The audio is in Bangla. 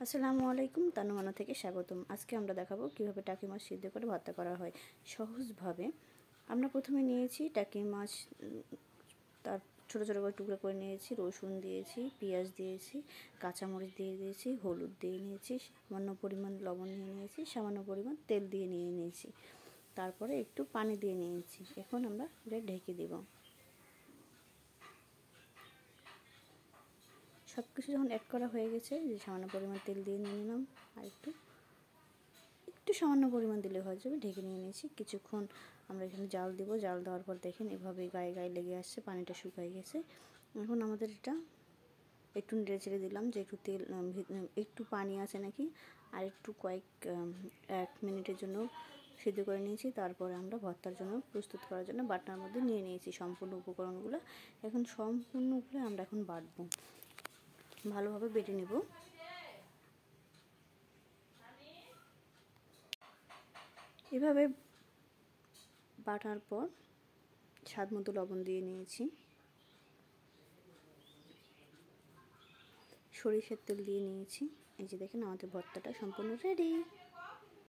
আসসালামু আলাইকুম, তানুমানা থেকে স্বাগতম। আজকে আমরা দেখাবো কিভাবে টাকি মাছ সিদ্ধ করে ভর্তা করা হয় সহজভাবে। আমরা প্রথমে নিয়েছি টাকি মাছ, তার ছোটো ছোটো করে টুকরো করে নিয়েছি, রসুন দিয়েছি, পেঁয়াজ দিয়েছি, কাঁচামরিচ দিয়ে দিয়েছি, হলুদ দিয়ে নিয়েছি, সামান্য পরিমাণ লবণ নিয়ে নিয়েছি, সামান্য পরিমাণ তেল দিয়ে নিয়েছি, তারপরে একটু পানি দিয়ে নিয়েছি। এখন আমরা এটা ঢেকে দেব। সব কিছু যখন অ্যাড করা হয়ে গেছে, যে সামান্য পরিমাণ তেল দিয়ে নিয়ে নিলাম, আর একটু সামান্য পরিমাণ দিলে হয়ে যাবে। ঢেকে নিয়ে নিয়েছি। কিছুক্ষণ আমরা এখানে জাল দেব। জাল দেওয়ার পর দেখেন এভাবে গায়ে গায়ে লেগে আসছে, পানিটা শুকিয়ে গেছে। এখন আমাদের এটা একটু নেড়ে চেড়ে দিলাম যে একটু তেল, একটু পানি আছে নাকি, আর একটু এক মিনিটের জন্য সিদ্ধ করে নিয়েছি। তারপরে আমরা ভর্তার জন্য প্রস্তুত করার জন্য বাটনার মধ্যে নিয়ে নিয়েছি সম্পূর্ণ উপকরণগুলো। এখন সম্পূর্ণগুলো আমরা এখন বাটবো, ভালোভাবে বেটে নেব। এভাবে বাটার পর স্বাদ মতো লবণ দিয়ে নিয়েছি, সরিষার তেল দিয়ে নিয়েছি। এই যে দেখেন আমাদের ভর্তাটা সম্পূর্ণ রেডি।